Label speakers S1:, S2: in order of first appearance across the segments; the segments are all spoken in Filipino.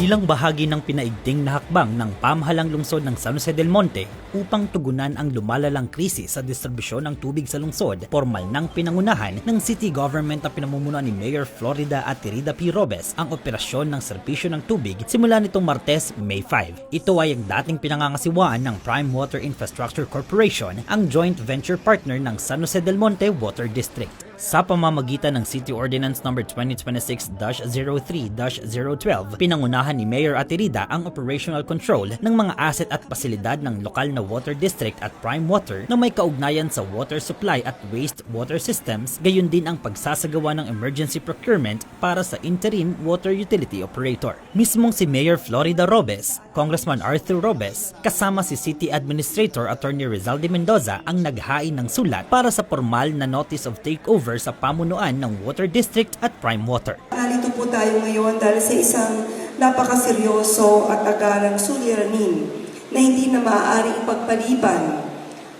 S1: bilang bahagi ng pinaigting na hakbang ng pamahalang lungsod ng San Jose del Monte upang tugunan ang lumalalang krisis sa distribusyon ng tubig sa lungsod, formal nang pinangunahan ng city government na pinamumunuan ni Mayor Florida Atirida P. Robes ang operasyon ng serbisyo ng tubig simula nitong Martes, May 5. Ito ay ang dating pinangangasiwaan ng Prime Water Infrastructure Corporation, ang joint venture partner ng San Jose del Monte Water District. Sa pamamagitan ng City Ordinance No. 2026-03-012, pinangunahan ni Mayor Atirida ang operational control ng mga asset at pasilidad ng lokal na water district at Prime Water na may kaugnayan sa water supply at waste water systems, gayon din ang pagsasagawa ng emergency procurement para sa interim water utility operator. Mismong si Mayor Florida Robes, Congressman Arthur Robes, kasama si City Administrator Attorney Rizalde Mendoza ang naghain ng sulat para sa formal na notice of takeover sa pamunuan ng Water District at Prime Water.
S2: Narito po tayo ngayon dahil sa isang napakaseryoso at agarang suliranin na hindi na maaaring ipagpaliban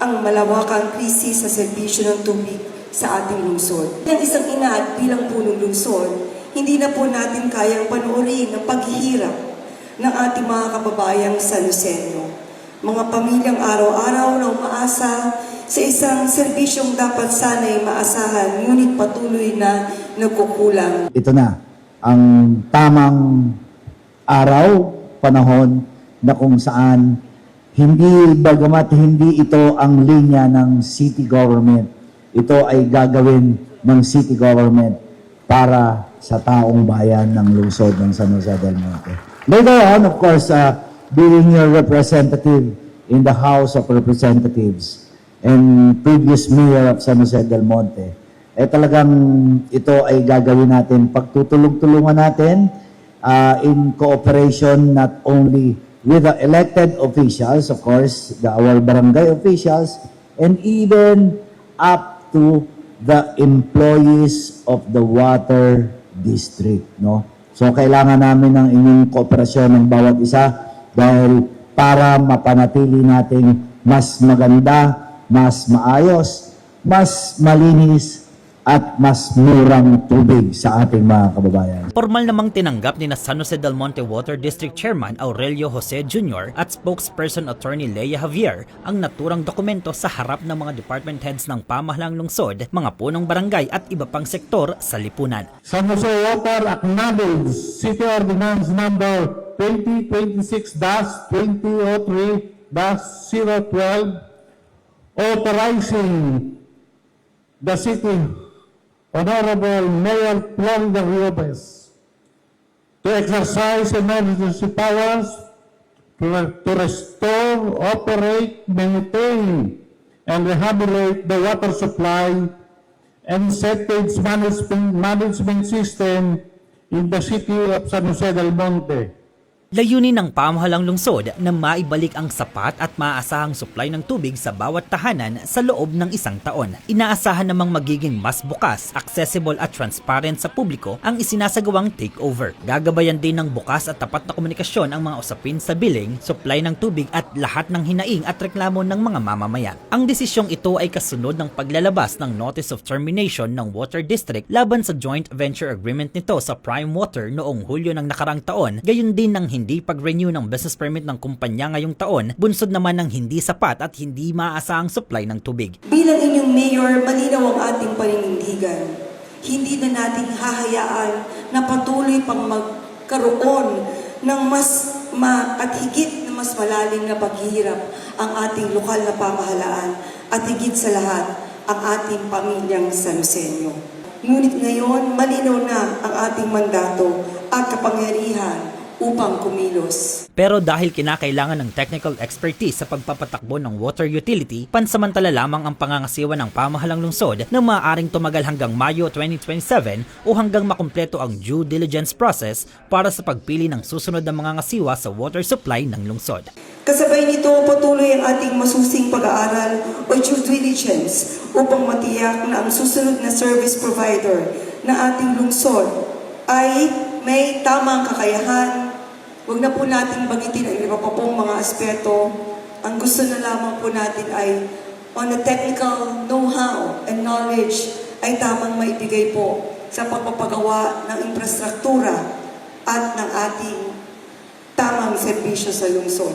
S2: ang malawakang krisis sa serbisyo ng tubig sa ating lungsod. Bilang isang ina at bilang punong lungsod, hindi na po natin kayang panoorin ang paghihirap ng ating mga kababayang San Joseño. Mga pamilyang araw-araw na umaasa sa isang serbisyong dapat sana'y maasahan, ngunit patuloy na nagkukulang.
S3: Ito na ang tamang araw, panahon na kung saan bagamat hindi ito ang linya ng city government, ito ay gagawin ng city government para sa taong bayan ng lungsod ng San Jose del Monte. Later on, of course, being your representative in the House of Representatives and previous mayor of San Jose del Monte, talagang ito ay gagawin natin, pagtutulong-tulungan natin in cooperation not only with the elected officials, of course, our barangay officials, and even up to the employees of the water district, no? So kailangan namin ng inyong kooperasyon ng bawat isa dahil para mapanatili nating mas maganda, mas maayos, mas malinis, at mas murang tubig sa ating mga kababayan.
S1: Formal namang tinanggap ni San Jose del Monte Water District Chairman Aurelio Jose Jr. at Spokesperson Attorney Leia Javier ang naturang dokumento sa harap ng mga department heads ng pamahalang lungsod, mga punong barangay at iba pang sektor sa lipunan.
S4: San Jose Water acknowledges City Ordinance Number 2026-2003-012 authorizing the City Honorable Mayor Florida Robes to exercise emergency powers to restore, operate, maintain, and rehabilitate the water supply and septage management system in the city of San Jose del Monte.
S1: Layunin ng pamahalang lungsod na maibalik ang sapat at maaasahang supply ng tubig sa bawat tahanan sa loob ng isang taon. Inaasahan namang magiging mas bukas, accessible at transparent sa publiko ang isinasagawang takeover. Gagabayan din ng bukas at tapat na komunikasyon ang mga usapin sa billing, supply ng tubig at lahat ng hinaing at reklamo ng mga mamamayan. Ang desisyong ito ay kasunod ng paglalabas ng Notice of Termination ng Water District laban sa joint venture agreement nito sa Prime Water noong Hulyo ng nakarang taon, gayon din ng hindi pag-renew ng business permit ng kumpanya ngayong taon, bunsod naman ng hindi sapat at hindi maaasahang supply ng tubig.
S2: Bilang inyong mayor, malinaw ang ating paninindigan. Hindi na natin hahayaan na patuloy pang magkaroon ng mas at higit na mas malalim na paghihirap ang ating lokal na pamahalaan at higit sa lahat ang ating pamilyang San Joseño. Ngunit ngayon, malinaw na ang ating mandato at kapangyarihan upang kumilos.
S1: Pero dahil kinakailangan ng technical expertise sa pagpapatakbo ng water utility, pansamantala lamang ang pangangasiwa ng pamahalang lungsod na maaaring tumagal hanggang Mayo 2027 o hanggang makumpleto ang due diligence process para sa pagpili ng susunod na mga ngasiwa sa water supply ng lungsod.
S2: Kasabay nito, patuloy ang ating masusing pag-aaral o due diligence upang matiyak na ang susunod na service provider na ating lungsod ay may tamang kakayahan. Huwag na po natin bagitin ang iba pa pong mga aspeto. Ang gusto na lamang po natin ay on the technical know-how and knowledge ay tamang maibigay po sa pagpapagawa ng infrastruktura at ng ating tamang serbisyo sa lungsod.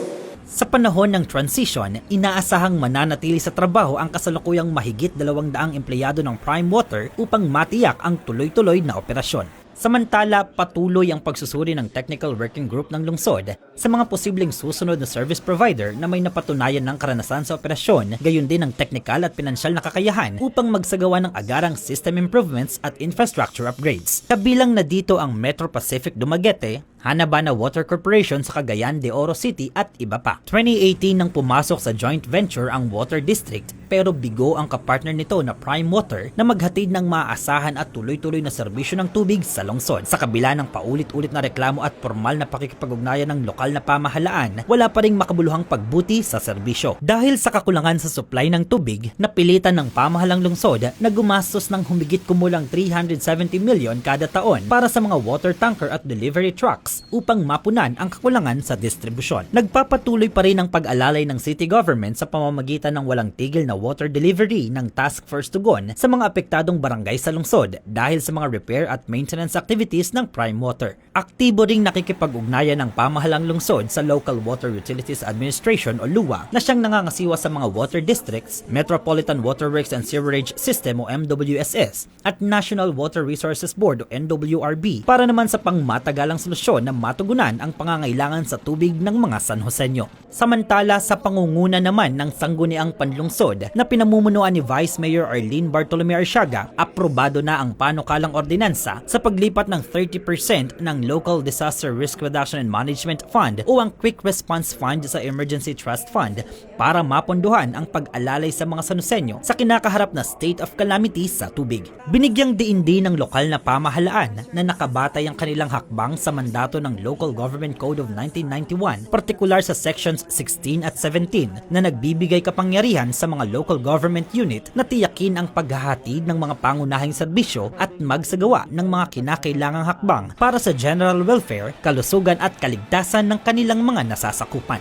S1: Sa panahon ng transition, inaasahang mananatili sa trabaho ang kasalukuyang mahigit 200 empleyado ng Prime Water upang matiyak ang tuloy-tuloy na operasyon. Samantala, patuloy ang pagsusuri ng Technical Working Group ng lungsod sa mga posibleng susunod na service provider na may napatunayan ng karanasan sa operasyon, gayon din ang technical at pinansyal na kakayahan upang magsagawa ng agarang system improvements at infrastructure upgrades. Kabilang na dito ang Metro Pacific Dumaguete, Hanabana Water Corporation sa Cagayan de Oro City at iba pa. 2018 nang pumasok sa joint venture ang Water District, pero bigo ang kapartner nito na Prime Water na maghatid ng maaasahan at tuloy-tuloy na serbisyo ng tubig sa lungsod. Sa kabila ng paulit-ulit na reklamo at formal na pakikipag-ugnayan ng lokal na pamahalaan, wala pa ring makabuluhang pagbuti sa serbisyo. Dahil sa kakulangan sa supply ng tubig, napilitan ng pamahalang lungsod na gumastos ng humigit kumulang 370 million kada taon para sa mga water tanker at delivery trucks upang mapunan ang kakulangan sa distribusyon. Nagpapatuloy pa rin ang pag-alalay ng city government sa pamamagitan ng walang tigil na water delivery ng Task Force Tugon sa mga apektadong barangay sa lungsod dahil sa mga repair at maintenance activities ng Prime Water. Aktibo ring nakikipag-ugnayan ng pamahalang lungsod sa Local Water Utilities Administration o LUA na siyang nangangasiwa sa mga water districts, Metropolitan Waterworks and Sewerage System o MWSS at National Water Resources Board o NWRB para naman sa pangmatagalang solusyon na matugunan ang pangangailangan sa tubig ng mga San Joseño. Samantala, sa pangunguna naman ng sangguniang panlungsod na pinamumunuan ni Vice Mayor Arlene Bartolome Arsiaga, aprobado na ang panukalang ordinansa sa paglipat ng 30% ng Local Disaster Risk Reduction and Management Fund o ang Quick Response Fund sa Emergency Trust Fund para mapondohan ang pag-alalay sa mga San Joseño sa kinakaharap na state of calamity sa tubig. Binigyang diin din ng lokal na pamahalaan na nakabatay ang kanilang hakbang sa mandato ng Local Government Code of 1991, partikular sa Sections 16 at 17 na nagbibigay kapangyarihan sa mga local government unit na tiyakin ang paghahatid ng mga pangunahing serbisyo at magsagawa ng mga kinakailangang hakbang para sa general welfare, kalusugan at kaligtasan ng kanilang mga nasasakupan.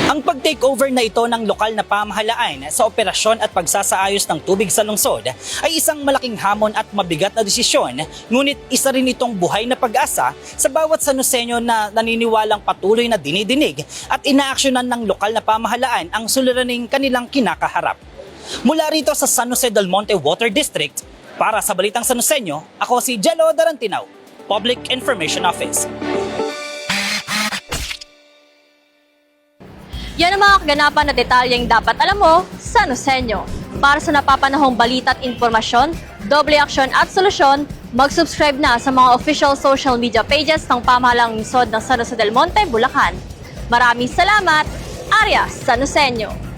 S1: Ang pag-takeover na ito ng lokal na pamahalaan sa operasyon at pagsasaayos ng tubig sa lungsod ay isang malaking hamon at mabigat na desisyon, ngunit isa rin itong buhay na pag-asa sa bawat San Joseño na naniniwalang patuloy na dinidinig at inaaksyonan ng lokal na pamahalaan ang suliraning kanilang kinakaharap. Mula rito sa San Jose del Monte Water District, para sa Balitang San Joseño, ako si Jello Darantinaw, Public Information Office.
S5: Yan ang mga kaganapan na detalyeng dapat alam mo sa San Joseño. Para sa napapanahong balita at informasyon, doble aksyon at solusyon, mag-subscribe na sa mga official social media pages ng pamahalang lungsod ng San Jose del Monte, Bulacan. Maraming salamat, Arya San Joseño.